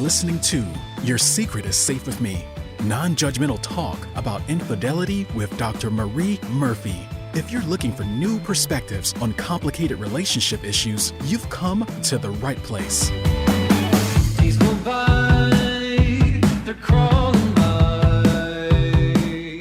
listening to Your Secret is Safe with Me, non-judgmental talk about infidelity with Dr. Marie Murphy. If you're looking for new perspectives on complicated relationship issues, you've come to the right place. Days go by, they're crawling by.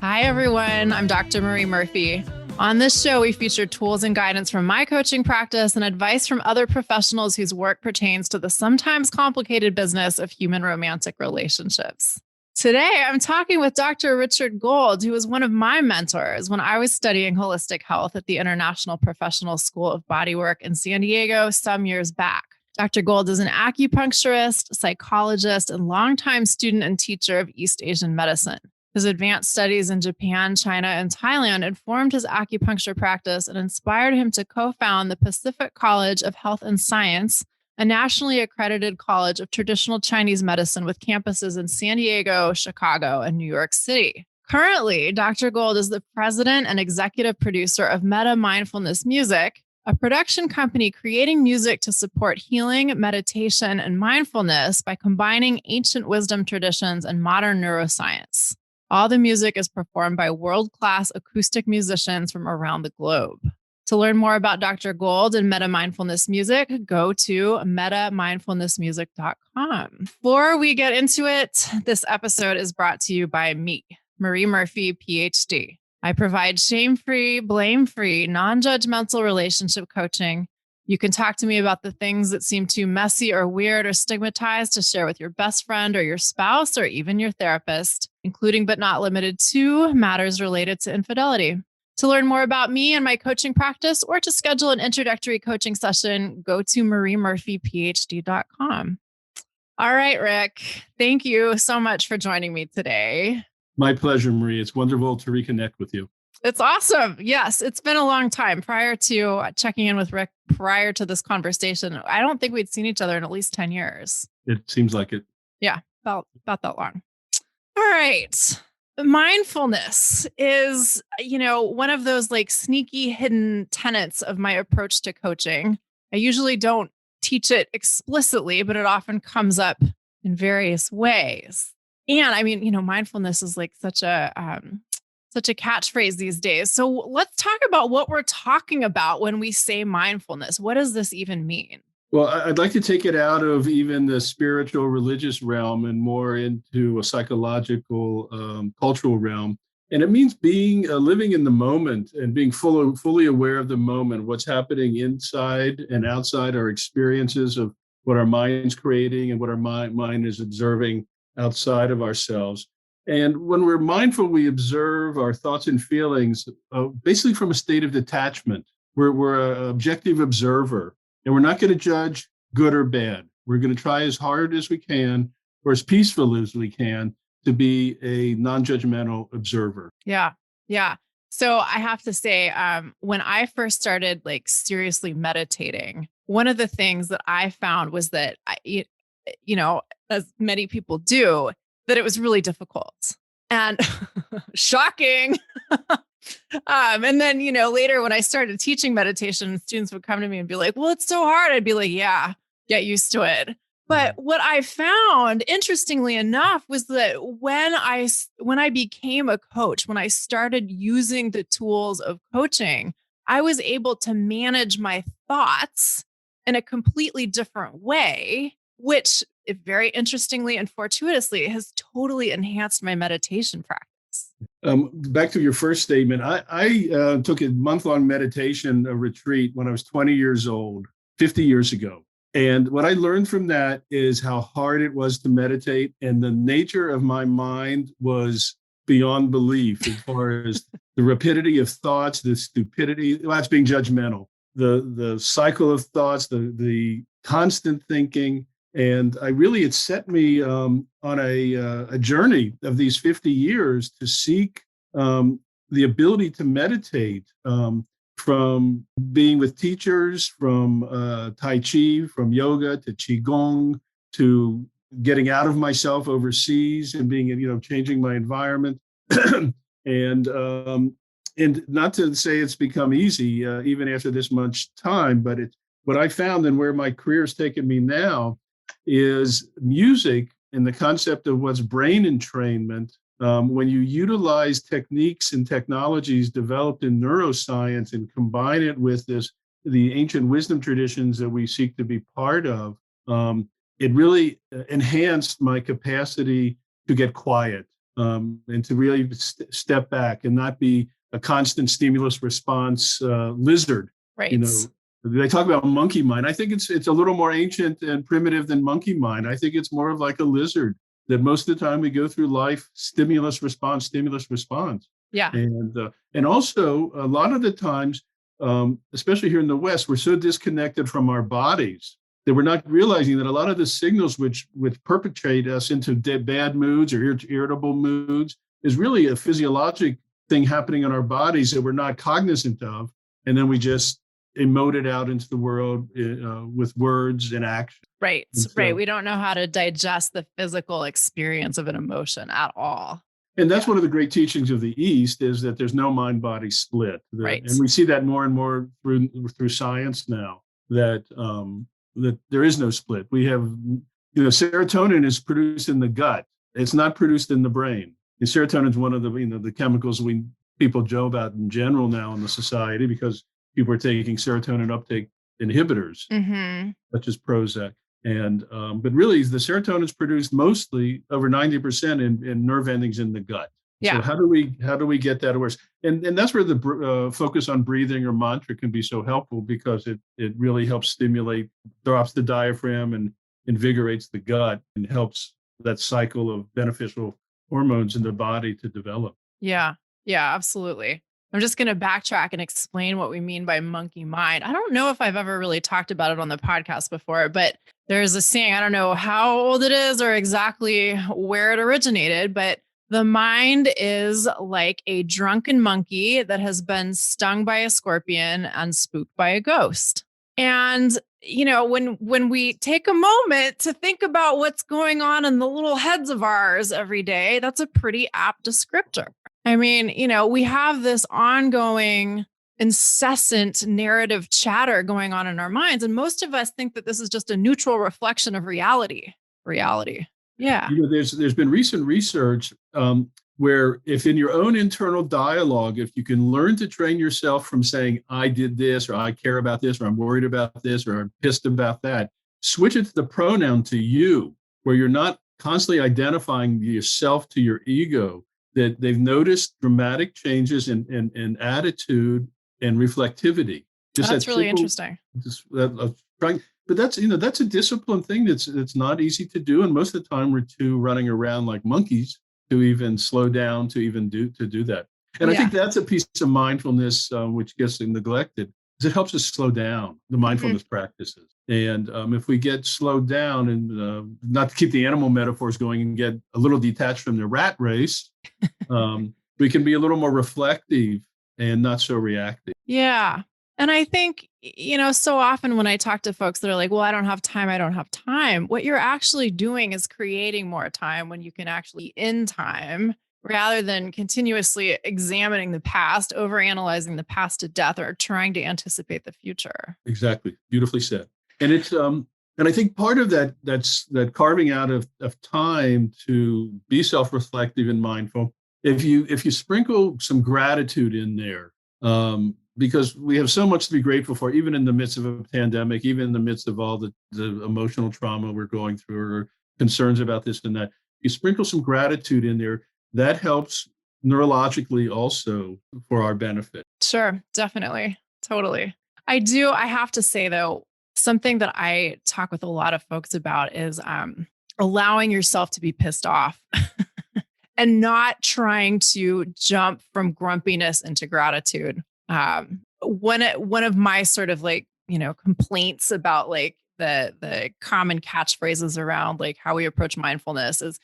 Hi, everyone. I'm Dr. Marie Murphy. On this show, we feature tools and guidance from my coaching practice and advice from other professionals whose work pertains to the sometimes complicated business of human romantic relationships. Today, I'm talking with Dr. Richard Gold, who was one of my mentors when I was studying holistic health at the International Professional School of Bodywork in San Diego some years back. Dr. Gold is an acupuncturist, psychologist, and longtime student and teacher of East Asian medicine. His advanced studies in Japan, China, and Thailand informed his acupuncture practice and inspired him to co-found the Pacific College of Health and Science, a nationally accredited college of traditional Chinese medicine with campuses in San Diego, Chicago, and New York City. Currently, Dr. Gold is the president and executive producer of Metta Mindfulness Music, a production company creating music to support healing, meditation, and mindfulness by combining ancient wisdom traditions and modern neuroscience. All the music is performed by world-class acoustic musicians from around the globe. To learn more about Dr. Gold and Metta Mindfulness Music, go to mettamindfulnessmusic.com. Before we get into it, this episode is brought to you by me, Marie Murphy, PhD. I provide shame-free, blame-free, non-judgmental relationship coaching. You can talk to me about the things that seem too messy or weird or stigmatized to share with your best friend or your spouse or even your therapist, including but not limited to matters related to infidelity. To learn more about me and my coaching practice or to schedule an introductory coaching session, go to mariemurphyphd.com. All right, Rick, thank you so much for joining me today. My pleasure, Marie. It's wonderful to reconnect with you. It's awesome. Yes, it's been a long time. Prior to checking in with Rick, prior to this conversation, I don't think we'd seen each other in at least 10 years. It seems like it. Yeah, about that long. All right. Mindfulness is, one of those like sneaky hidden tenets of my approach to coaching. I usually don't teach it explicitly, but it often comes up in various ways. And I mean, mindfulness is like such a catchphrase these days. So let's talk about what we're talking about when we say mindfulness. What does this even mean? Well, I'd like to take it out of even the spiritual, religious realm and more into a psychological, cultural realm. And it means living in the moment and being fully aware of the moment, what's happening inside and outside our experiences of what our mind's creating and what our mind is observing outside of ourselves. And when we're mindful, we observe our thoughts and feelings basically from a state of detachment. We're an objective observer. And we're not going to judge good or bad. We're going to try as hard as we can, or as peaceful as we can, to be a non-judgmental observer. Yeah. So I have to say, when I first started like seriously meditating, one of the things that I found was that, as many people do, that it was really difficult and shocking. And then, later when I started teaching meditation, students would come to me and be like, well, it's so hard. I'd be like, yeah, get used to it. But what I found, interestingly enough, was that when I became a coach, when I started using the tools of coaching, I was able to manage my thoughts in a completely different way, which very interestingly and fortuitously has totally enhanced my meditation practice. Back to your first statement, I took a month-long meditation retreat when I was 20 years old, 50 years ago. And what I learned from that is how hard it was to meditate. And the nature of my mind was beyond belief as far as the rapidity of thoughts, the stupidity, that's being judgmental, the cycle of thoughts, the constant thinking. And it set me on a journey of these 50 years to seek the ability to meditate, from being with teachers, from Tai Chi, from yoga to Qigong, to getting out of myself overseas and being, changing my environment. And not to say it's become easy, even after this much time, but what I found and where my career has taken me now is music and the concept of what's brain entrainment. When you utilize techniques and technologies developed in neuroscience and combine it with the ancient wisdom traditions that we seek to be part of, it really enhanced my capacity to get quiet, and to really step back and not be a constant stimulus response lizard. Right. You know, they talk about monkey mind. I think it's a little more ancient and primitive than monkey mind. I think it's more of like a lizard that most of the time we go through life stimulus response. Yeah. And also a lot of the times, especially here in the West, we're so disconnected from our bodies that we're not realizing that a lot of the signals which perpetrate us into bad moods or irritable moods is really a physiologic thing happening in our bodies that we're not cognizant of. And then we just emote it out into the world with words and action. Right. So, right. We don't know how to digest the physical experience of an emotion at all. And that's one of the great teachings of the East, is that there's no mind-body split. Right. And we see that more and more through science now, that there is no split. We have, serotonin is produced in the gut. It's not produced in the brain. And serotonin is one of the chemicals people joke about in general now in the society, because people are taking serotonin uptake inhibitors, such as Prozac. But really, the serotonin is produced mostly over 90% in nerve endings in the gut. Yeah. So how do we get that awareness? And that's where the focus on breathing or mantra can be so helpful, because it really helps stimulate, drops the diaphragm and invigorates the gut and helps that cycle of beneficial hormones in the body to develop. Yeah. Yeah, absolutely. I'm just going to backtrack and explain what we mean by monkey mind. I don't know if I've ever really talked about it on the podcast before, but there's a saying, I don't know how old it is or exactly where it originated, but the mind is like a drunken monkey that has been stung by a scorpion and spooked by a ghost. And, when we take a moment to think about what's going on in the little heads of ours every day, that's a pretty apt descriptor. I mean, we have this ongoing, incessant narrative chatter going on in our minds. And most of us think that this is just a neutral reflection of reality. Yeah. There's been recent research where if in your own internal dialogue, if you can learn to train yourself from saying, I did this, or I care about this, or I'm worried about this, or I'm pissed about that, switch it to the pronoun to you, where you're not constantly identifying yourself to your ego, that they've noticed dramatic changes in attitude and reflectivity. That's really interesting. But that's a discipline thing that's not easy to do, and most of the time we're too running around like monkeys to even slow down to do that. And I think that's a piece of mindfulness which gets neglected, because it helps us slow down the mindfulness practices. And if we get slowed down, and not to keep the animal metaphors going, and get a little detached from the rat race, we can be a little more reflective and not so reactive. Yeah. And I think, so often when I talk to folks that are like, well, I don't have time. What you're actually doing is creating more time when you can actually in time, rather than continuously examining the past, overanalyzing the past to death, or trying to anticipate the future. Exactly. Beautifully said. And it's, and I think part of that's carving out of time to be self-reflective and mindful. If you sprinkle some gratitude in there, because we have so much to be grateful for, even in the midst of a pandemic, even in the midst of all the emotional trauma we're going through, or concerns about this and that. You sprinkle some gratitude in there, that helps neurologically also for our benefit. Sure, definitely. Totally. I have to say, though, something that I talk with a lot of folks about is allowing yourself to be pissed off and not trying to jump from grumpiness into gratitude. One of my sort of complaints about the common catchphrases around how we approach mindfulness is,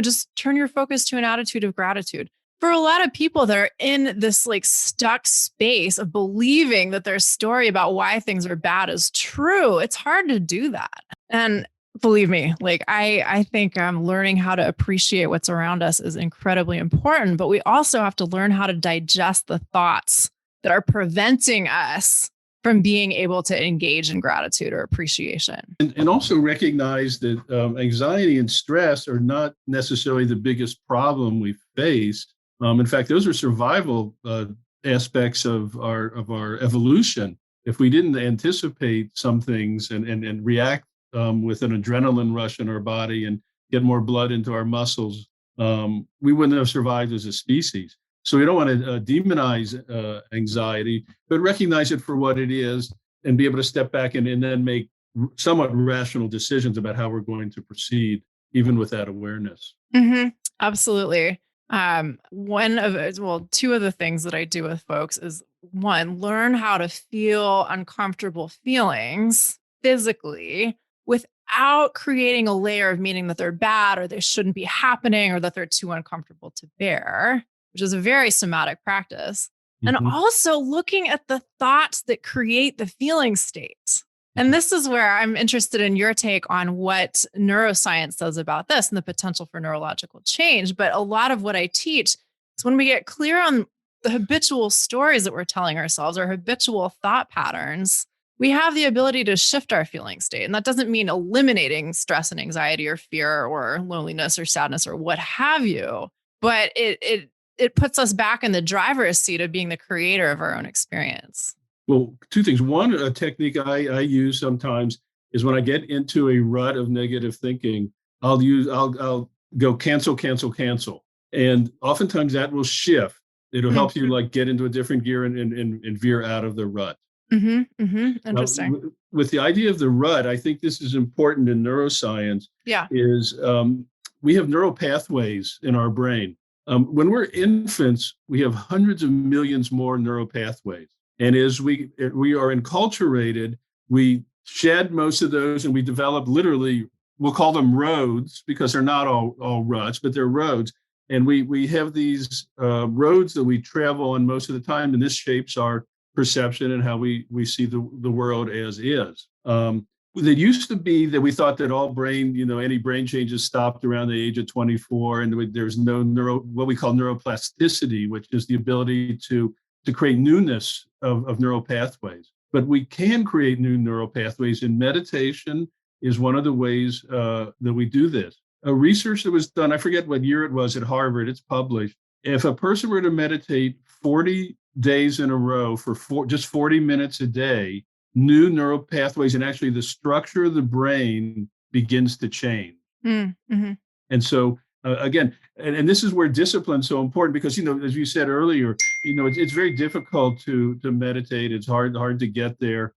just turn your focus to an attitude of gratitude. For a lot of people that are in this stuck space of believing that their story about why things are bad is true, it's hard to do that. And believe me, I think learning how to appreciate what's around us is incredibly important, but we also have to learn how to digest the thoughts that are preventing us from being able to engage in gratitude or appreciation. And also recognize that anxiety and stress are not necessarily the biggest problem we face. In fact, those are survival aspects of our evolution. If we didn't anticipate some things and react with an adrenaline rush in our body and get more blood into our muscles, we wouldn't have survived as a species. So we don't want to demonize anxiety, but recognize it for what it is and be able to step back and then make somewhat rational decisions about how we're going to proceed, even with that awareness. Mm-hmm. Absolutely. Two of the things that I do with folks is, one, learn how to feel uncomfortable feelings physically without creating a layer of meaning that they're bad or they shouldn't be happening or that they're too uncomfortable to bear, which is a very somatic practice. And also looking at the thoughts that create the feeling state. And this is where I'm interested in your take on what neuroscience says about this and the potential for neurological change. But a lot of what I teach is when we get clear on the habitual stories that we're telling ourselves, our habitual thought patterns, we have the ability to shift our feeling state. And that doesn't mean eliminating stress and anxiety or fear or loneliness or sadness or what have you, but it puts us back in the driver's seat of being the creator of our own experience. Well, two things. One, a technique I use sometimes is when I get into a rut of negative thinking, I'll go cancel, cancel, cancel. And oftentimes that will shift. It'll help you like get into a different gear and veer out of the rut. Interesting. With the idea of the rut, I think this is important in neuroscience. Yeah. Is we have neural pathways in our brain. When we're infants, we have hundreds of millions more neural pathways. And as we are enculturated, we shed most of those and we develop literally, we'll call them roads because they're not all ruts, but they're roads. And we have these roads that we travel on most of the time, and this shapes our perception and how we see the world as is. There used to be that we thought that all any brain changes stopped around the age of 24, and there's no what we call neuroplasticity, which is the ability to create newness of neural pathways. But we can create new neural pathways, and meditation is one of the ways that we do this. A research that was done, I forget what year it was at Harvard, it's published. If a person were to meditate 40 days in a row for just 40 minutes a day, new neural pathways and actually the structure of the brain begins to change. And so again, and this is where discipline is so important because, as you said earlier, it's very difficult to meditate. It's hard to get there.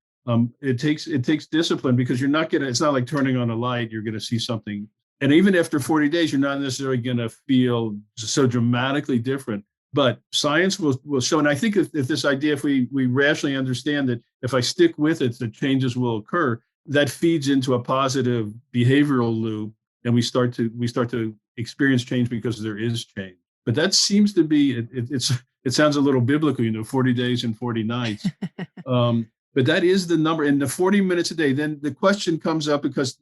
It takes discipline because it's not like turning on a light, you're going to see something. And even after 40 days, you're not necessarily going to feel so dramatically different. But science will show, and I think if this idea, if we rationally understand that if I stick with it, the changes will occur, that feeds into a positive behavioral loop, and we start to experience change because there is change. But that seems to be it sounds a little biblical, 40 days and 40 nights. But that is the number, and the 40 minutes a day. Then the question comes up because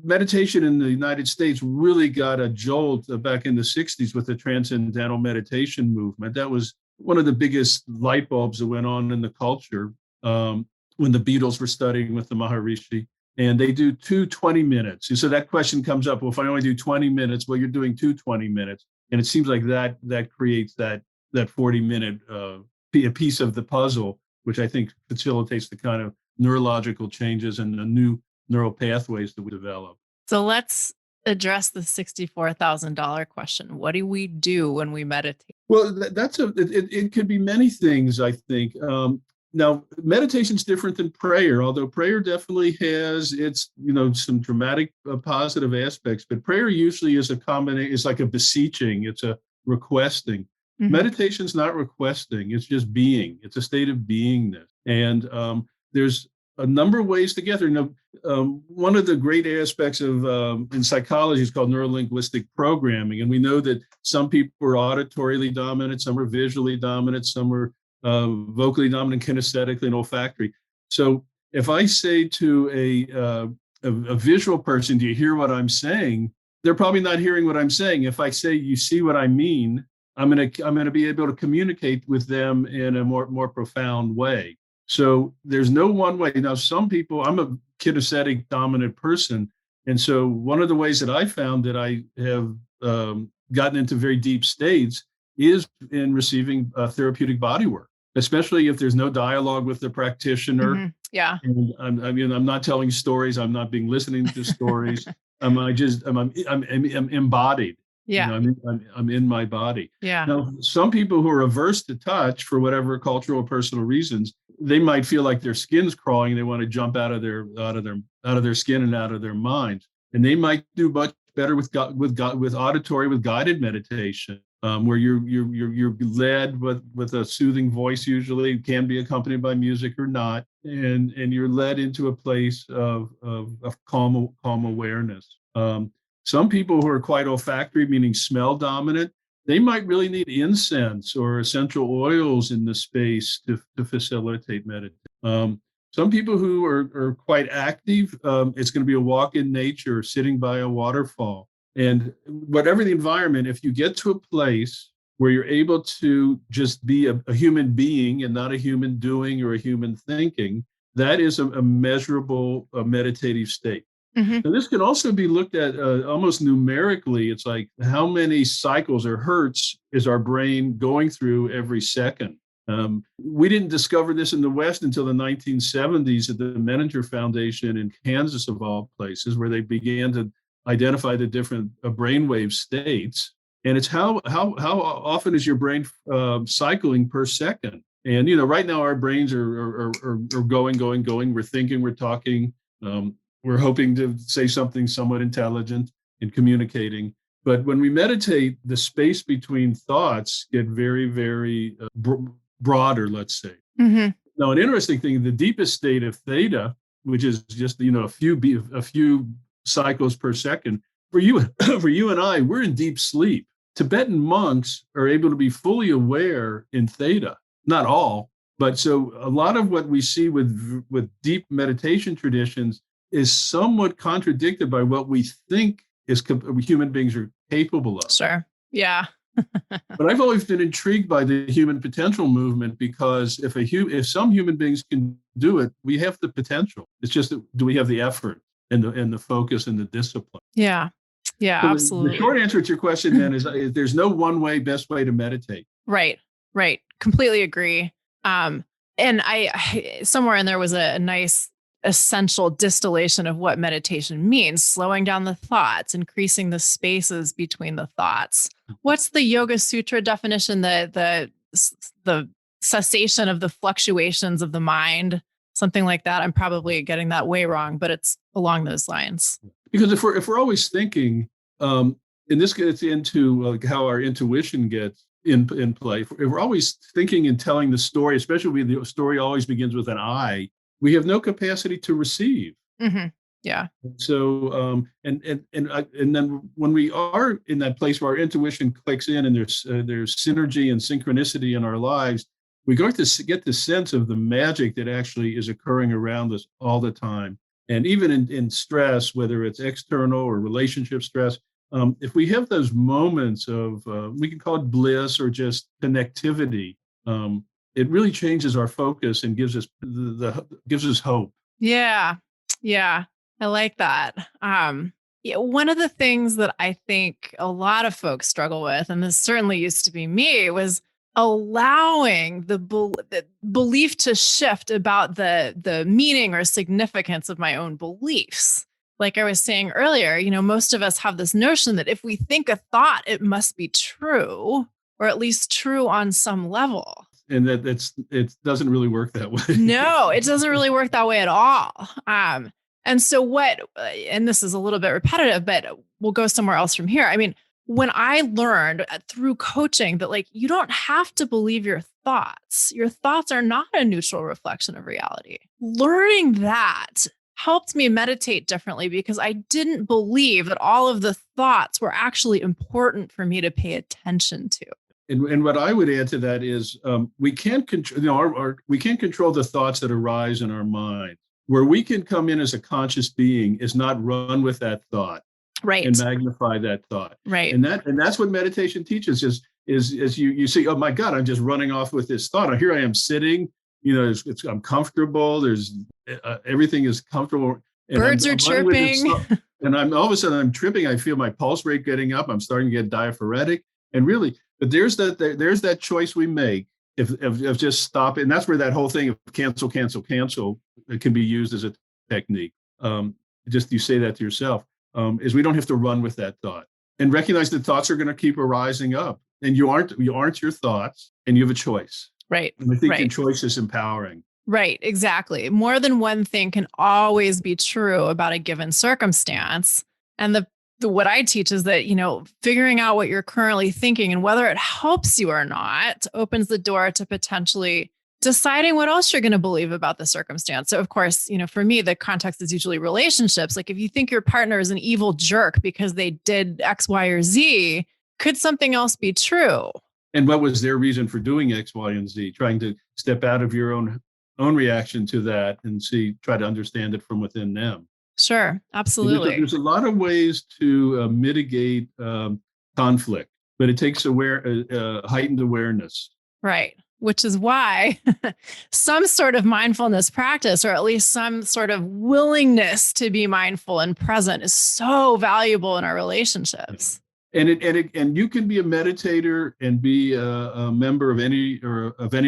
meditation in the United States really got a jolt back in the 60s with the transcendental meditation movement. That was one of the biggest light bulbs that went on in the culture when the Beatles were studying with the Maharishi. And they do 20 minutes. And so that question comes up, well, if I only do 20 minutes, well, you're doing 20 minutes. And it seems like that creates that 40-minute piece of the puzzle, which I think facilitates the kind of neurological changes and the new neural pathways that we develop. So let's address the $64,000 question. What do we do when we meditate? Well, it could be many things, I think. Now, meditation is different than prayer, although prayer definitely has its, some dramatic positive aspects. But prayer usually is a combination. It's like a beseeching. It's a requesting. Meditation's not requesting. It's just being. It's a state of beingness. And there's a number of ways to get there. One of the great aspects of in psychology is called neurolinguistic programming. And we know that some people are auditorily dominant, some are visually dominant, some are vocally dominant, kinesthetically, and olfactory. So if I say to a visual person, do you hear what I'm saying? They're probably not hearing what I'm saying. If I say, you see what I mean, I'm going to be able to communicate with them in a more profound way. So there's no one way. Now, some people, I'm a kinesthetic dominant person. And so one of the ways that I found that I have gotten into very deep states is in receiving therapeutic body work, especially if there's no dialogue with the practitioner. Yeah. And I'm not telling stories. I'm not being listening to stories. I'm embodied. Yeah. I'm in my body. Yeah. Now, some people who are averse to touch for whatever cultural or personal reasons, they might feel like their skin's crawling. They want to jump out of their skin and out of their mind, and they might do much better with auditory, with guided meditation, where you're led with a soothing voice. Usually, it can be accompanied by music or not, and you're led into a place of calm awareness. Some people who are quite olfactory, meaning smell dominant, they might really need incense or essential oils in the space to facilitate meditation. Some people who are quite active, it's going to be a walk in nature, sitting by a waterfall. And whatever the environment, if you get to a place where you're able to just be a human being and not a human doing or a human thinking, that is a measurable meditative state. Mm-hmm. And this can also be looked at almost numerically. It's like how many cycles or hertz is our brain going through every second? We didn't discover this in the West until the 1970s at the Menninger Foundation in Kansas, of all places, where they began to identify the different brainwave states. And it's how often is your brain cycling per second? And right now our brains are going. We're thinking, we're talking. We're hoping to say something somewhat intelligent in communicating. But when we meditate, the space between thoughts get very, very broader, let's say. Mm-hmm. Now, an interesting thing, the deepest state of theta, which is just, a few cycles per second, for you and I, we're in deep sleep. Tibetan monks are able to be fully aware in theta, not all, but so a lot of what we see with deep meditation traditions is somewhat contradicted by what we think human beings are capable of. Sure. Yeah. But I've always been intrigued by the human potential movement, because if some human beings can do it, we have the potential. It's just that, do we have the effort and the focus and the discipline? Yeah. Yeah, So absolutely. The short answer to your question then is there's no one best way to meditate. Right. Completely agree. And I somewhere in there was a nice essential distillation of what meditation means: slowing down the thoughts, increasing the spaces between the thoughts. What's the Yoga Sutra definition? The cessation of the fluctuations of the mind, something like that. I'm probably getting that way wrong, but it's along those lines. Because if we're always thinking, and this gets into how our intuition gets in play. If we're always thinking and telling the story, especially when the story always begins with an I, we have no capacity to receive. Mm-hmm. Yeah. So, and then when we are in that place where our intuition clicks in and there's synergy and synchronicity in our lives, we go to get the sense of the magic that actually is occurring around us all the time. And even in stress, whether it's external or relationship stress, if we have those moments of, we can call it bliss or just connectivity, it really changes our focus and gives us hope. Yeah. I like that. One of the things that I think a lot of folks struggle with, and this certainly used to be me, was allowing the belief to shift about the meaning or significance of my own beliefs. Like I was saying earlier, most of us have this notion that if we think a thought, it must be true, or at least true on some level. And it doesn't really work that way. No, it doesn't really work that way at all. And so and this is a little bit repetitive, but we'll go somewhere else from here. I mean, when I learned through coaching that you don't have to believe your thoughts are not a neutral reflection of reality. Learning that helped me meditate differently, because I didn't believe that all of the thoughts were actually important for me to pay attention to. And what I would add to that is we can't control, we can't control the thoughts that arise in our mind. Where we can come in as a conscious being is not run with that thought, right, and magnify that thought, right. And that's what meditation teaches is you see, oh my God, I'm just running off with this thought. Here I am sitting, I'm comfortable. There's everything is comfortable. And Birds are chirping. And I'm all of a sudden I'm tripping. I feel my pulse rate getting up. I'm starting to get diaphoretic. And really, but there's that choice we make if just stop. And that's where that whole thing of cancel, it can be used as a technique. Just you say that to yourself, is we don't have to run with that thought and recognize that thoughts are going to keep arising up. And you aren't your thoughts, and you have a choice. Right. And I think right. your choice is empowering. Right, exactly. More than one thing can always be true about a given circumstance. And the what I teach is that, figuring out what you're currently thinking and whether it helps you or not opens the door to potentially deciding what else you're going to believe about the circumstance. So of course, for me, the context is usually relationships. Like if you think your partner is an evil jerk because they did X, Y, or Z, could something else be true? And what was their reason for doing X, Y, and Z? Trying to step out of your own reaction to that and try to understand it from within them. Sure, absolutely. There's a lot of ways to mitigate conflict, but it takes heightened awareness. Right. Which is why some sort of mindfulness practice, or at least some sort of willingness to be mindful and present, is so valuable in our relationships. And you can be a meditator and be a member of any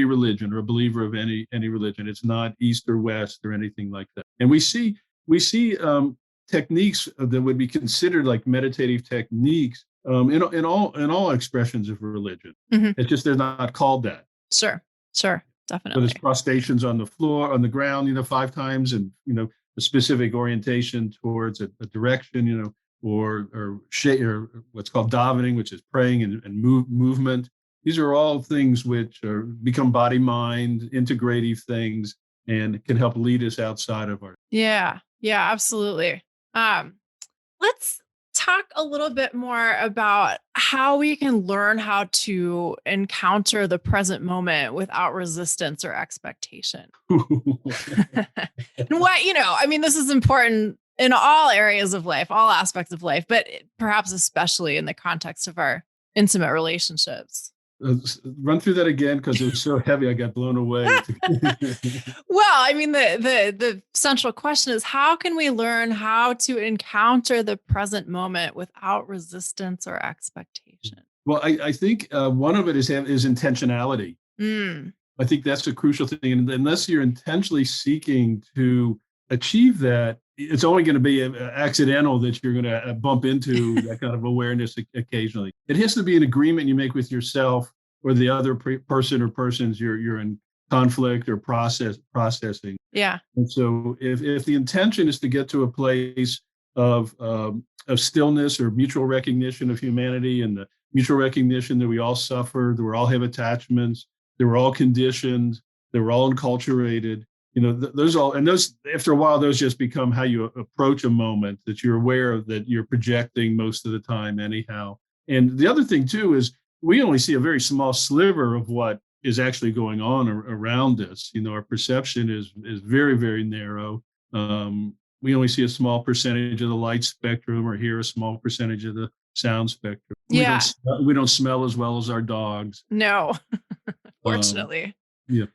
religion, or a believer of any religion. It's not East or West or anything like that. And we see techniques that would be considered like meditative techniques in all expressions of religion. Mm-hmm. It's just they're not called that. Sure, definitely. So there's prostrations on the ground, 5 times, and a specific orientation towards a direction, or what's called davening, which is praying and movement. These are all things which become body-mind integrative things and can help lead us outside of our. Yeah, absolutely. Let's talk a little bit more about how we can learn how to encounter the present moment without resistance or expectation. And this is important in all areas of life, all aspects of life, but perhaps especially in the context of our intimate relationships. Run through that again, because it was so heavy, I got blown away. Well, the central question is, how can we learn how to encounter the present moment without resistance or expectation? Well, I think one of it is intentionality. I think that's a crucial thing. And unless you're intentionally seeking to achieve that, it's only going to be accidental that you're going to bump into that kind of awareness occasionally. It has to be an agreement you make with yourself or the other person or persons you're in conflict or processing. Yeah. And so if the intention is to get to a place of stillness or mutual recognition of humanity, and the mutual recognition that we all suffer, that we all have attachments, that we're all conditioned, that we're all enculturated, those after a while, those just become how you approach a moment that you're aware of, that you're projecting most of the time anyhow. And the other thing too is we only see a very small sliver of what is actually going on around us. Our perception is very, very narrow. We only see a small percentage of the light spectrum, or hear a small percentage of the sound spectrum. Yeah. We don't smell as well as our dogs. No, fortunately. Yeah,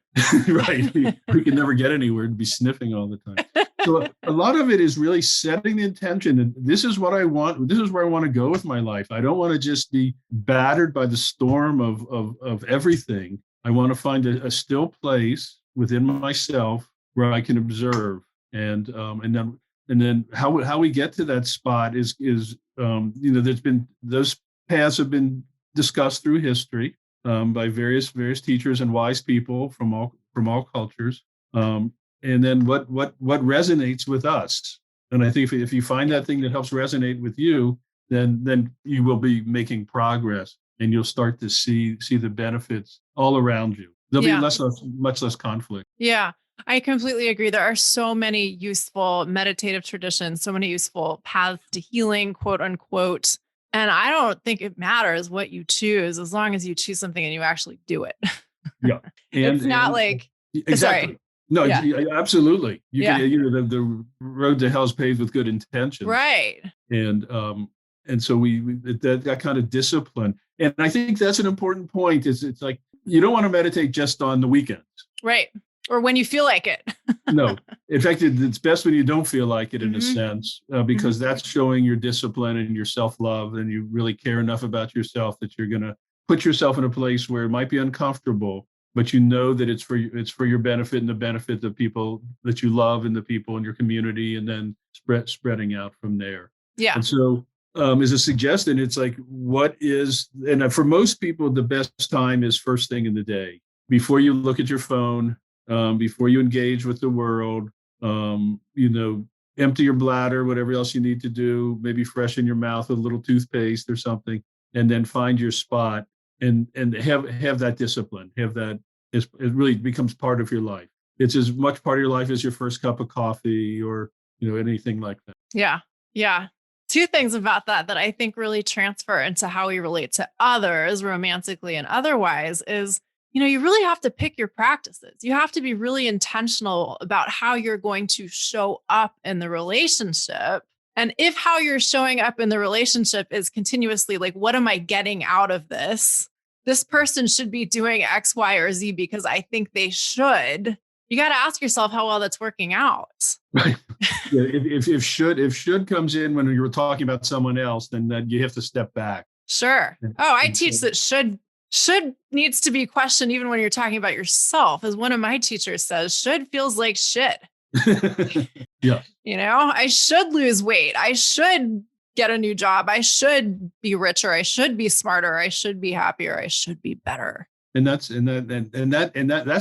right. We can never get anywhere and be sniffing all the time. So a lot of it is really setting the intention. And this is what I want. This is where I want to go with my life. I don't want to just be battered by the storm of everything. I want to find a still place within myself where I can observe. And then how we get to that spot is there's been, those paths have been discussed through history. By various teachers and wise people from all cultures, and then what resonates with us. And I think if you find that thing that helps resonate with you, then you will be making progress, and you'll start to see the benefits all around you. There'll be much less conflict. Yeah, I completely agree. There are so many useful meditative traditions, so many useful paths to healing, quote unquote. And I don't think it matters what you choose, as long as you choose something and you actually do it. Yeah. It's not like, exactly. Sorry. No, yeah. Absolutely. The road to hell is paved with good intentions. Right. And so that kind of discipline. And I think that's an important point. It's like, you don't want to meditate just on the weekends. Right. Or when you feel like it. No, in fact, it's best when you don't feel like it, in a Mhm. sense, because that's showing your discipline and your self-love, and you really care enough about yourself that you're going to put yourself in a place where it might be uncomfortable, but you know that it's for your benefit and the benefit of people that you love and the people in your community, and then spreading out from there. Yeah. And so, as a suggestion, it's like, for most people, the best time is first thing in the day, before you look at your phone, before you engage with the world. Empty your bladder, whatever else you need to do, maybe freshen your mouth with a little toothpaste or something, and then find your spot, and have that discipline. Have that, it really becomes part of your life. It's as much part of your life as your first cup of coffee, or anything like that. Yeah. Yeah. Two things about that I think really transfer into how we relate to others, romantically and otherwise, is, you really have to pick your practices. You have to be really intentional about how you're going to show up in the relationship. And if how you're showing up in the relationship is continuously like, what am I getting out of this? This person should be doing X, Y, or Z because I think they should. You got to ask yourself how well that's working out. Right. Yeah, if should comes in when you're talking about someone else, then you have to step back. Sure. Oh, I teach that should needs to be questioned even when you're talking about yourself. As one of my teachers says, should feels like shit. Yeah. I should lose weight. I should get a new job. I should be richer. I should be smarter. I should be happier. I should be better. And that's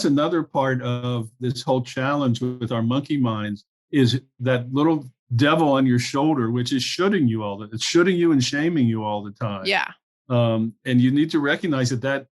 another part of this whole challenge with our monkey minds, is that little devil on your shoulder, which is shoulding you shoulding you and shaming you all the time. Yeah. And you need to recognize that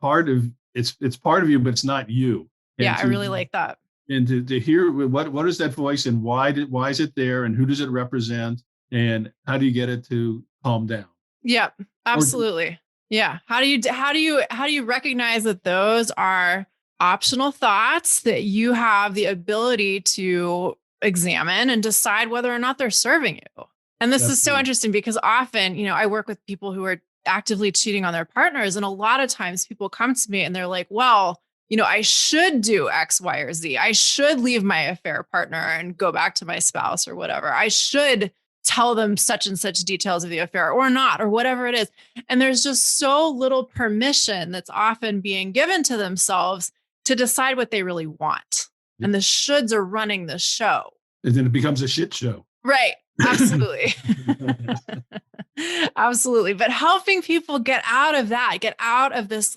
part of it's part of you, but it's not you. And I really like that. And to hear what is that voice, and why is it there, and who does it represent, and how do you get it to calm down? Yeah, absolutely. Yeah. How do you recognize that those are optional thoughts that you have the ability to examine and decide whether or not they're serving you? And this is so interesting because often, I work with people who are actively cheating on their partners. And a lot of times people come to me and they're like, well, I should do X, Y, or Z. I should leave my affair partner and go back to my spouse or whatever. I should tell them such and such details of the affair or not, or whatever it is. And there's just so little permission that's often being given to themselves to decide what they really want. Yep. And the shoulds are running the show. And then it becomes a shit show. Right. Absolutely. Absolutely. But helping people get out of this,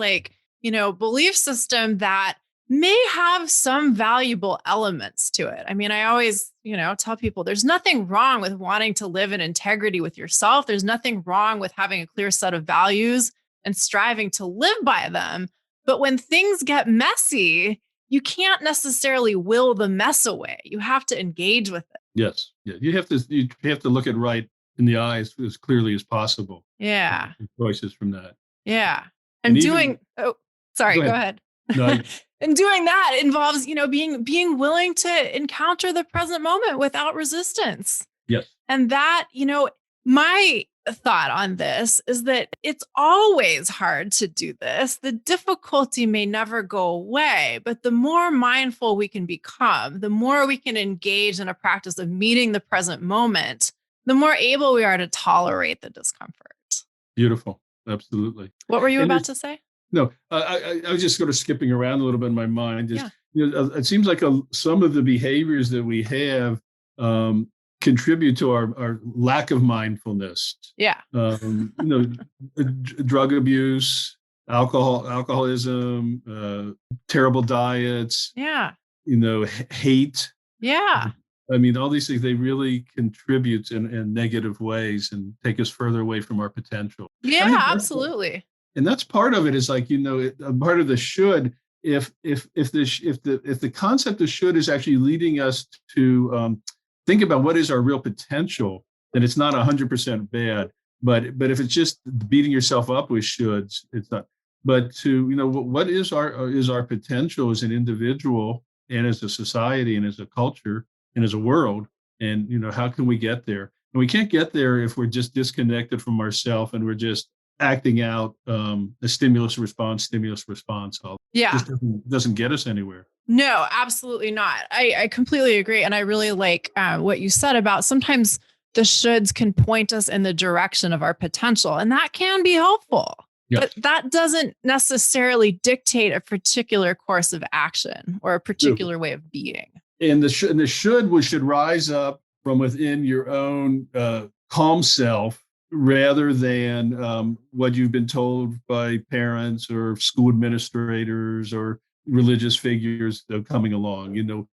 belief system that may have some valuable elements to it. I mean, I always, tell people there's nothing wrong with wanting to live in integrity with yourself. There's nothing wrong with having a clear set of values and striving to live by them. But when things get messy, you can't necessarily will the mess away. You have to engage with it. Yes. Yeah. You have to look it right in the eyes as clearly as possible. Yeah. Choices from that. Yeah. And go ahead. No, and doing that involves, being willing to encounter the present moment without resistance. Yes. And that, my thought on this is that it's always hard to do this. The difficulty may never go away, but the more mindful we can become, the more we can engage in a practice of meeting the present moment, the more able we are to tolerate the discomfort. Beautiful. Absolutely. What were you about to say? No, I was just sort of skipping around a little bit in my mind. It seems like some of the behaviors that we have contribute to our lack of mindfulness. Yeah. Drug abuse, alcoholism, terrible diets. Yeah. Hate. Yeah. I mean, all these things, they really contribute in negative ways and take us further away from our potential. Yeah, absolutely. And that's part of it, is like, part of the should, if the concept of should is actually leading us to think about what is our real potential, then it's not 100% bad. But if it's just beating yourself up with shoulds, it's not. But what is our potential as an individual and as a society and as a culture and as a world, and how can we get there? And we can't get there if we're just disconnected from ourselves and we're just acting out a stimulus response. Yeah. Just doesn't get us anywhere. No, absolutely not. I completely agree. And I really like what you said about sometimes the shoulds can point us in the direction of our potential, and that can be helpful. Yeah. But that doesn't necessarily dictate a particular course of action or a particular way of being. And the should rise up from within your own calm self rather than what you've been told by parents or school administrators or religious figures coming along,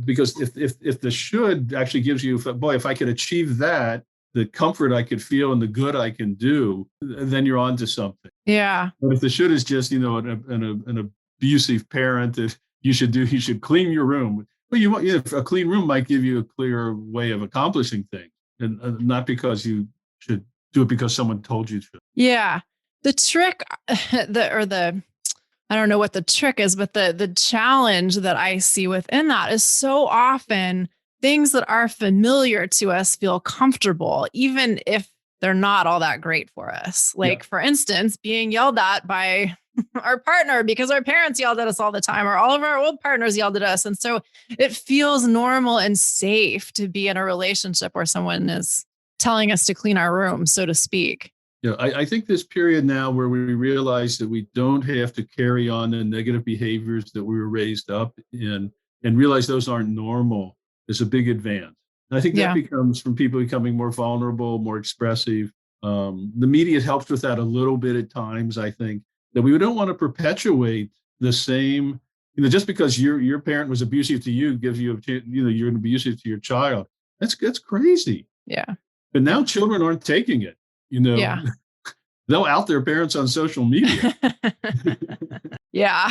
because if the should actually gives you, if I could achieve that, the comfort I could feel and the good I can do, then you're on to something. Yeah. But if the should is just, an abusive parent that you should clean your room. Well, a clean room might give you a clear way of accomplishing things, and not because you should do it because someone told you to. Yeah. The trick, I don't know what the trick is, but the challenge that I see within that is so often things that are familiar to us feel comfortable, even if they're not all that great for us. Like, for instance, being yelled at by our partner because our parents yelled at us all the time, or all of our old partners yelled at us. And so it feels normal and safe to be in a relationship where someone is telling us to clean our room, so to speak. Yeah, I think this period now where we realize that we don't have to carry on the negative behaviors that we were raised up in and realize those aren't normal is a big advance. And I think that becomes from people becoming more vulnerable, more expressive. The media helps with that a little bit at times, I think, that we don't want to perpetuate the same, just because your parent was abusive to you gives you, you're abusive to your child. That's crazy. Yeah. But now children aren't taking it. They'll out their parents on social media. Yeah.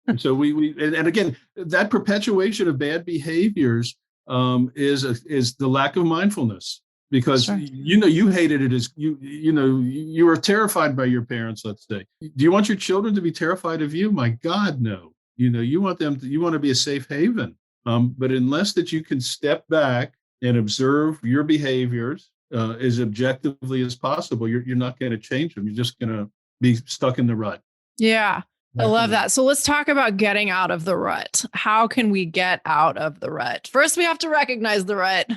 And so and again, that perpetuation of bad behaviors is the lack of mindfulness, because you hated it as you were terrified by your parents. Let's say, do you want your children to be terrified of you? My God, no. You want to be a safe haven. But unless that you can step back and observe your behaviors as objectively as possible, you're not going to change them. You're just going to be stuck in the rut. Yeah, I love that. So let's talk about getting out of the rut. How can we get out of the rut? First, we have to recognize the rut.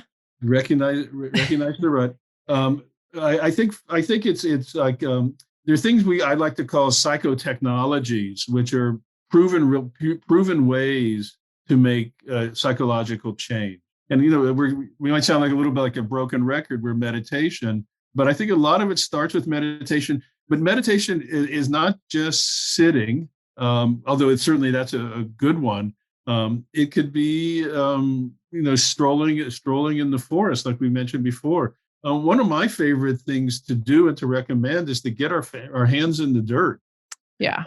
Recognize the rut. I think it's like there are things I like to call psychotechnologies, which are proven ways to make psychological change. And we might sound like a little bit like a broken record. We're meditation, but I think a lot of it starts with meditation. But meditation is not just sitting, although that's a good one. It could be strolling in the forest, like we mentioned before. One of my favorite things to do and to recommend is to get our hands in the dirt. Yeah.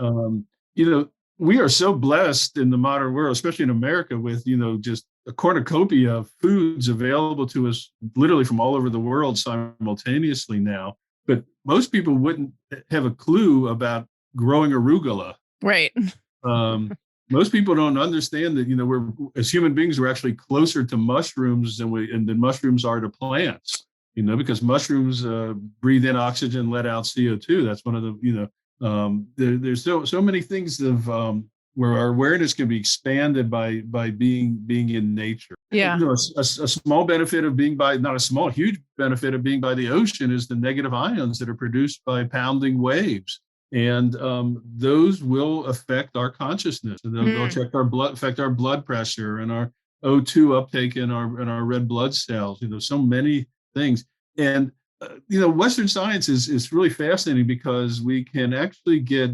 We are so blessed in the modern world, especially in America, with just a cornucopia of foods available to us literally from all over the world simultaneously now. But most people wouldn't have a clue about growing arugula. Right. Most people don't understand that we're, as human beings, we're actually closer to mushrooms than mushrooms are to plants. Because mushrooms breathe in oxygen, let out CO2. That's one of the there's so many things of where our awareness can be expanded by being in nature. Yeah. A small benefit of being huge benefit of being by the ocean is the negative ions that are produced by pounding waves. And those will affect our consciousness, and they'll affect our blood pressure and our O2 uptake in our red blood cells. So many things. And Western science is really fascinating because we can actually get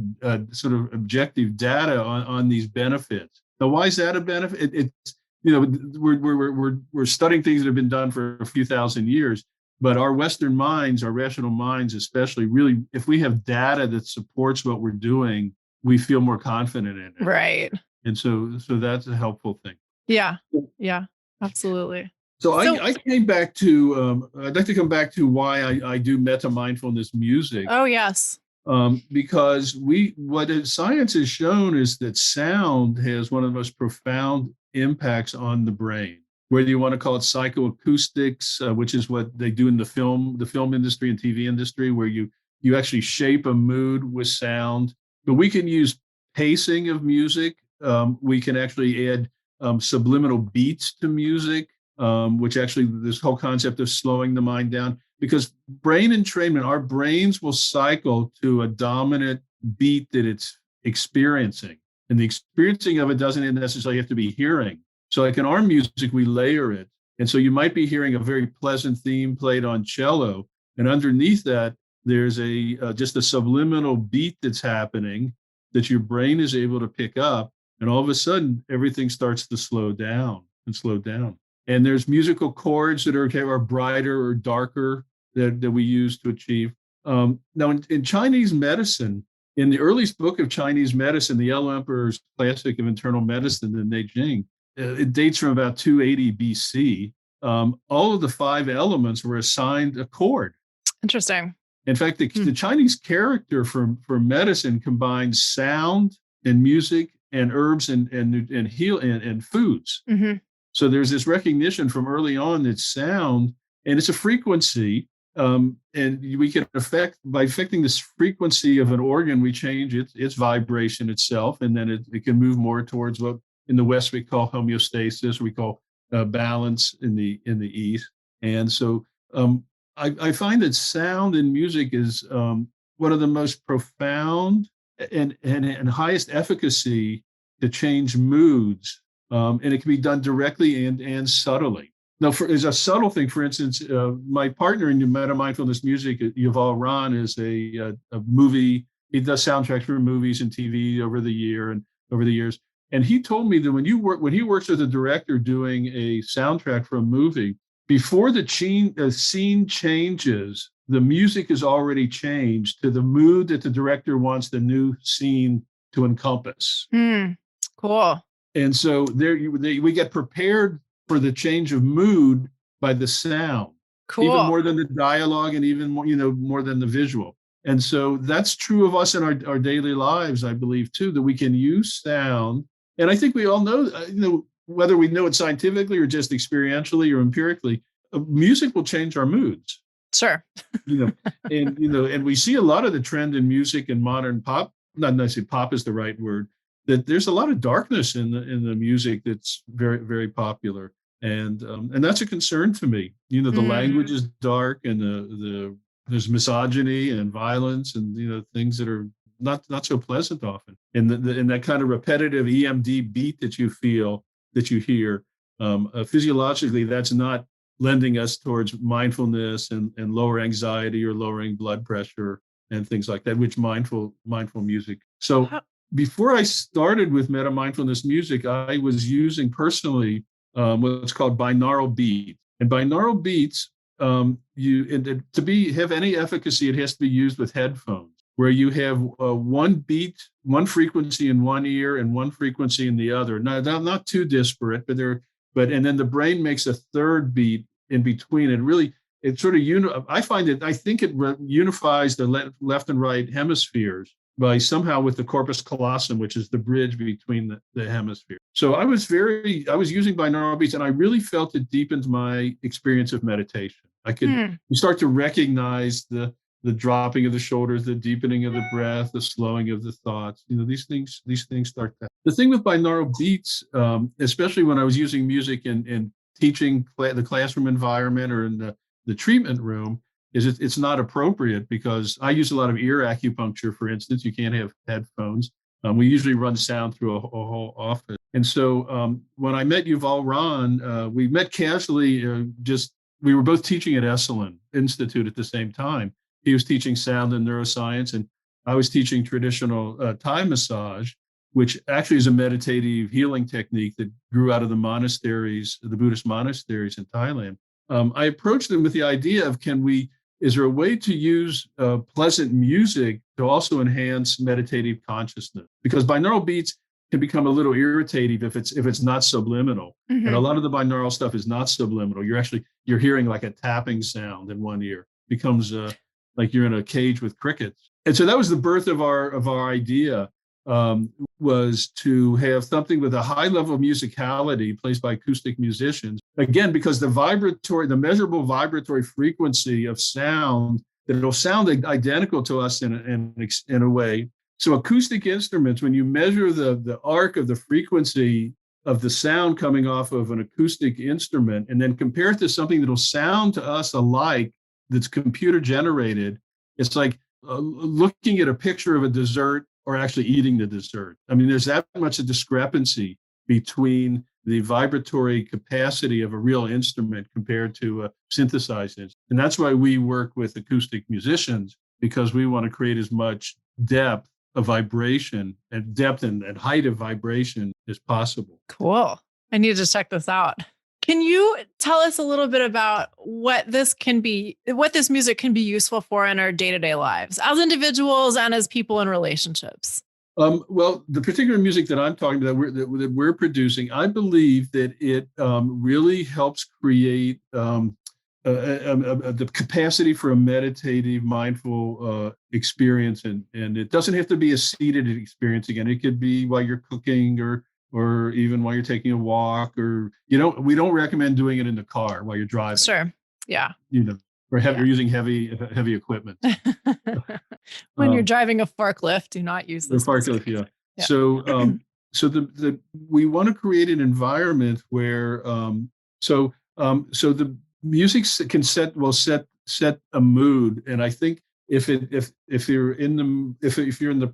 sort of objective data on these benefits. Now, why is that a benefit? It's we're studying things that have been done for a few thousand years, but our Western minds, our rational minds, especially, really, if we have data that supports what we're doing, we feel more confident in it. Right. And so that's a helpful thing. Yeah. Yeah. Absolutely. So I came back to, I'd like to come back to why I do metta mindfulness music. Oh, yes. Because what science has shown is that sound has one of the most profound impacts on the brain. Whether you want to call it psychoacoustics, which is what they do in the film industry and TV industry, where you You actually shape a mood with sound. But we can use pacing of music. We can actually add subliminal beats to music, which actually this whole concept of slowing the mind down, because brain entrainment, our brains will cycle to a dominant beat that it's experiencing. And the experiencing of it doesn't necessarily have to be hearing. So like in our music, we layer it. And so you might be hearing a very pleasant theme played on cello. And underneath that, there's just a subliminal beat that's happening that your brain is able to pick up. And all of a sudden, everything starts to slow down and slow down. And there's musical chords that are brighter or darker that we use to achieve. Now, in Chinese medicine, in the earliest book of Chinese medicine, the Yellow Emperor's Classic of Internal Medicine, the Neijing, it dates from about 280 BC. All of the 5 elements were assigned a chord. Interesting. In fact, the Chinese character for medicine combines sound and music and herbs and foods. Mm-hmm. So there's this recognition from early on that sound, and it's a frequency, and we can by affecting this frequency of an organ, we change its vibration itself, and then it can move more towards what in the West we call homeostasis, we call balance in the East. And so I find that sound in music is one of the most profound and highest efficacy to change moods. And it can be done directly and subtly. Now, as a subtle thing, for instance, my partner in Metta Mindfulness Music, Yuval Ron, is a movie. He does soundtracks for movies and TV over the years. And he told me that when he works with a director doing a soundtrack for a movie, before the scene changes, the music is already changed to the mood that the director wants the new scene to encompass. Cool. And so we get prepared for the change of mood by the sound, Cool. even more than the dialogue and even more, more than the visual. And so that's true of us in our daily lives, I believe, too, that we can use sound. And I think we all know, whether we know it scientifically or just experientially or empirically, music will change our moods. Sure. And we see a lot of the trend in music and modern pop, not necessarily pop is the right word, that there's a lot of darkness in the music that's very, very popular. And that's a concern to me. The language is dark, and there's misogyny and violence and things that are not so pleasant often. And that kind of repetitive EMD beat that you feel, that you hear, physiologically, that's not lending us towards mindfulness and lower anxiety or lowering blood pressure and things like that, which mindful music. So before I started with Metta Mindfulness Music, I was using personally what's called binaural beats. And binaural beats, have any efficacy, it has to be used with headphones, where you have one beat, one frequency in one ear and one frequency in the other. Not too disparate, and then the brain makes a third beat in between. I think it unifies the left and right hemispheres by somehow with the corpus callosum, which is the bridge between the hemispheres. So I was using binaural beats, and I really felt it deepened my experience of meditation. You start to recognize the dropping of the shoulders, the deepening of the breath, the slowing of the thoughts. These things start to. The thing with binaural beats, especially when I was using music in teaching the classroom environment or in the treatment room, is it's not appropriate, because I use a lot of ear acupuncture, for instance. You can't have headphones. We usually run sound through a whole office. And so when I met Yuval Ron, we met casually. We were both teaching at Esalen Institute at the same time. He was teaching sound and neuroscience, and I was teaching traditional Thai massage, which actually is a meditative healing technique that grew out of the Buddhist monasteries in Thailand. I approached them with the idea of, is there a way to use pleasant music to also enhance meditative consciousness? Because binaural beats can become a little irritating if it's not subliminal. Mm-hmm. And a lot of the binaural stuff is not subliminal. You're hearing like a tapping sound in one ear. It becomes like you're in a cage with crickets. And so that was the birth of our idea, was to have something with a high level of musicality placed by acoustic musicians. Again, because the measurable vibratory frequency of sound that'll sound identical to us in a way. So acoustic instruments, when you measure the arc of the frequency of the sound coming off of an acoustic instrument and then compare it to something that'll sound to us alike that's computer generated, it's like looking at a picture of a dessert or actually eating the dessert. I mean, there's that much a discrepancy between the vibratory capacity of a real instrument compared to a synthesized instrument. And that's why we work with acoustic musicians, because we want to create as much depth of vibration and depth and height of vibration as possible. Cool. I need to check this out. Can you tell us a little bit about what this music can be useful for in our day-to-day lives as individuals and as people in relationships? Well, the particular music that I'm talking about that we're producing, I believe that it really helps create the capacity for a meditative, mindful experience, and it doesn't have to be a seated experience. Again, it could be while you're cooking or even while you're taking a walk, or we don't recommend doing it in the car while you're driving. Sure. Yeah. Or you're using heavy equipment. When you're driving a forklift, do not use this. Forklift, yeah. So, we want to create an environment where, so the music can set a mood, and I think if you're in the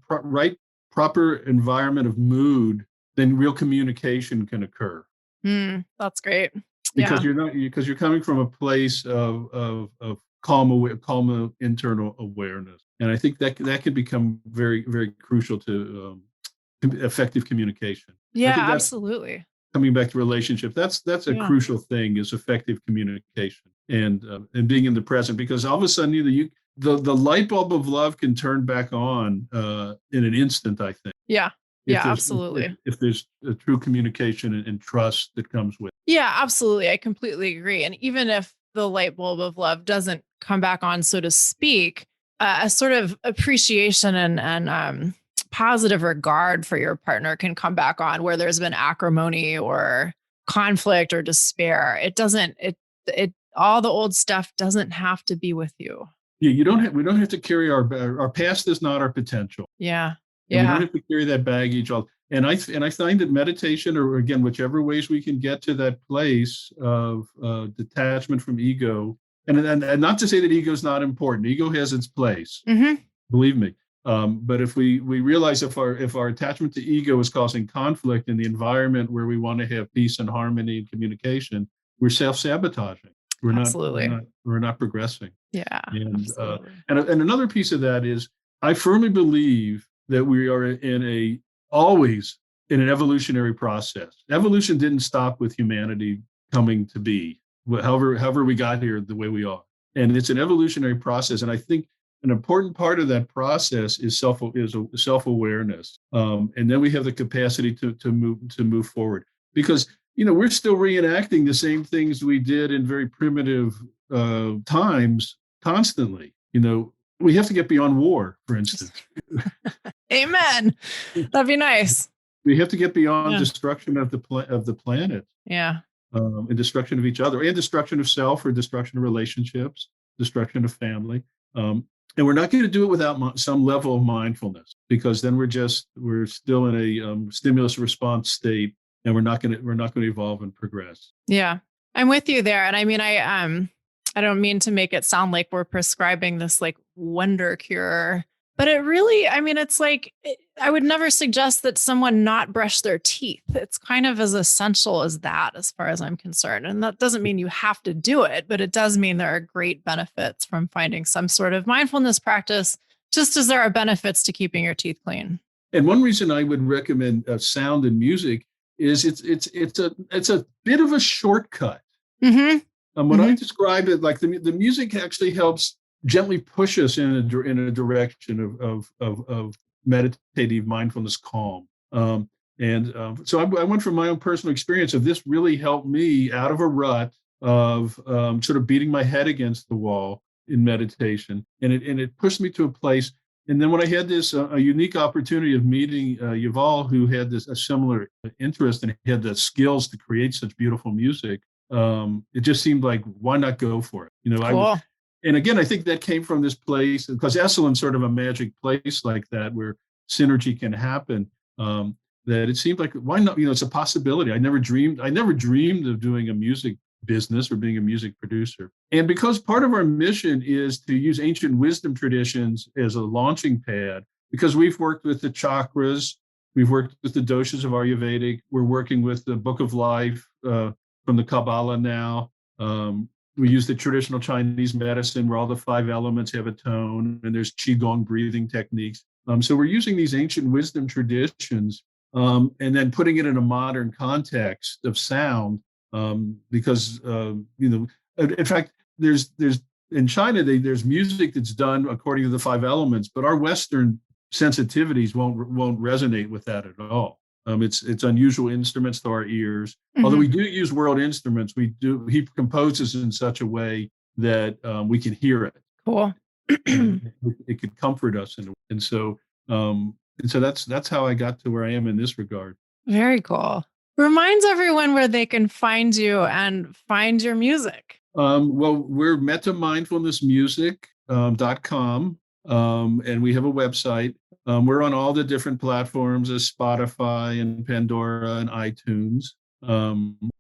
proper environment of mood, then real communication can occur. That's great. Because you're coming from a place of calm internal awareness, and I think that can become very, very crucial to effective communication. Yeah, absolutely. Coming back to relationships, that's a crucial thing, is effective communication and being in the present, because all of a sudden the light bulb of love can turn back on in an instant, I think. Yeah. Absolutely. If there's a true communication and trust that comes with it. Yeah, absolutely. I completely agree. And even if the light bulb of love doesn't come back on, so to speak, a sort of appreciation and positive regard for your partner can come back on where there's been acrimony or conflict or despair. All the old stuff doesn't have to be with you. Yeah, we don't have to carry our past is not our potential. Yeah. We don't have to carry that baggage. And I find that meditation, or again, whichever ways we can get to that place of detachment from ego, and not to say that ego is not important. Ego has its place, believe me. But if we realize if our attachment to ego is causing conflict in the environment where we want to have peace and harmony and communication, we're self-sabotaging. We're not progressing. Yeah. And another piece of that is, I firmly believe that we are always in an evolutionary process. Evolution didn't stop with humanity coming to be, however we got here the way we are. And it's an evolutionary process. And I think an important part of that process is self-awareness. And then we have the capacity to move forward, because we're still reenacting the same things we did in very primitive times constantly. We have to get beyond war, for instance. Amen. That'd be nice. We have to get beyond destruction of the planet. Yeah. And destruction of each other, and destruction of self, or destruction of relationships, destruction of family. And we're not going to do it without some level of mindfulness, because then we're still in a stimulus response state, and we're not going to evolve and progress. Yeah, I'm with you there. And I mean, I don't mean to make it sound like we're prescribing this like wonder cure, but it really, I mean, it's like, I would never suggest that someone not brush their teeth. It's kind of as essential as that, as far as I'm concerned. And that doesn't mean you have to do it, but it does mean there are great benefits from finding some sort of mindfulness practice, just as there are benefits to keeping your teeth clean. And one reason I would recommend sound and music is it's a bit of a shortcut. When I describe it, like the music actually helps gently push us in a direction of meditative mindfulness calm. So I went from my own personal experience of this really helped me out of a rut of sort of beating my head against the wall in meditation, and it pushed me to a place. And then when I had this a unique opportunity of meeting Yuval, who had a similar interest and had the skills to create such beautiful music, it just seemed like, why not go for it? Cool. And again, I think that came from this place because Esalen sort of a magic place like that where synergy can happen. That it seemed like, why not? It's a possibility. I never dreamed of doing a music business or being a music producer. And because part of our mission is to use ancient wisdom traditions as a launching pad, because we've worked with the chakras, we've worked with the doshas of Ayurvedic, we're working with the Book of Life from the Kabbalah now. We use the traditional Chinese medicine where all the 5 elements have a tone, and there's Qigong breathing techniques. So we're using these ancient wisdom traditions and then putting it in a modern context of sound. Because in fact, there's in China there's music that's done according to the 5 elements, but our Western sensitivities won't resonate with that at all. It's unusual instruments to our ears. Mm-hmm. Although we do use world instruments, he composes in such a way that we can hear it. Cool. It could comfort us, and so that's how I got to where I am in this regard. Very cool. Reminds everyone where they can find you and find your music. Well, we're mettamindfulnessmusic.com, and we have a website. We're on all the different platforms as Spotify and Pandora and iTunes.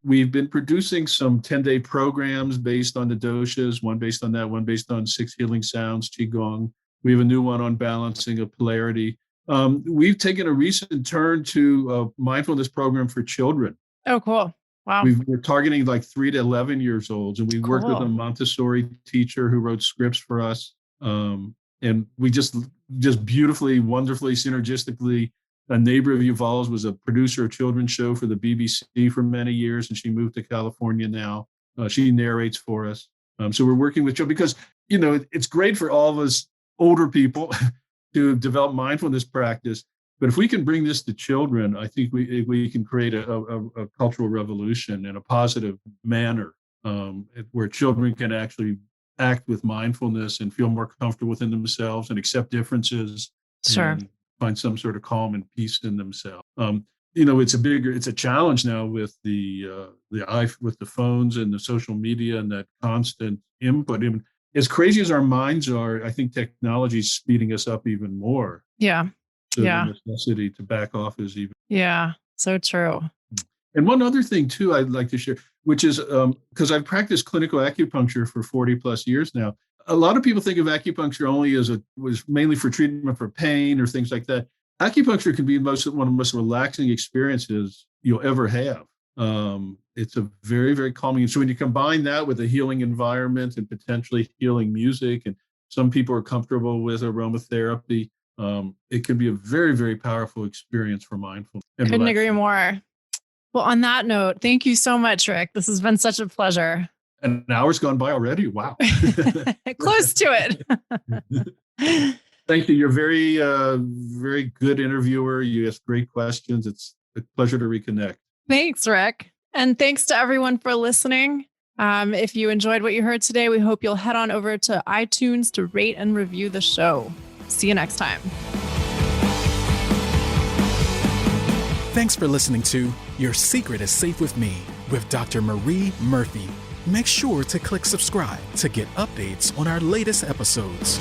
We've been producing some 10-day programs based on the doshas, one based on that, one based on 6 healing sounds, Qigong. We have a new one on balancing of polarity. We've taken a recent turn to a mindfulness program for children. Oh, cool. Wow. We're targeting like 3 to 11 years olds, and we worked with a Montessori teacher who wrote scripts for us. And we just beautifully, wonderfully, synergistically, a neighbor of Yuval's was a producer of children's show for the BBC for many years, and she moved to California now. She narrates for us. So we're working with children because, it's great for all of us older people to develop mindfulness practice. But if we can bring this to children, I think we can create a cultural revolution in a positive manner where children can actually act with mindfulness and feel more comfortable within themselves and accept differences. Sure. And find some sort of calm and peace in themselves. It's a challenge now with with the phones and the social media and that constant input. As crazy as our minds are, I think technology is speeding us up even more. Yeah. So the necessity to back off is even. Yeah. So true. And one other thing too, I'd like to share, which is because I've practiced clinical acupuncture for 40 plus years now. A lot of people think of acupuncture only was mainly for treatment for pain or things like that. Acupuncture can be one of the most relaxing experiences you'll ever have. It's a very, very calming. So when you combine that with a healing environment and potentially healing music, and some people are comfortable with aromatherapy, it can be a very, very powerful experience for mindfulness. Couldn't agree more. Well, on that note, thank you so much, Rick. This has been such a pleasure. An hour's gone by already. Wow. Close to it. Thank you. You're very, very good interviewer. You ask great questions. It's a pleasure to reconnect. Thanks, Rick. And thanks to everyone for listening. If you enjoyed what you heard today, we hope you'll head on over to iTunes to rate and review the show. See you next time. Thanks for listening to Your Secret is Safe with Me with Dr. Marie Murphy. Make sure to click subscribe to get updates on our latest episodes.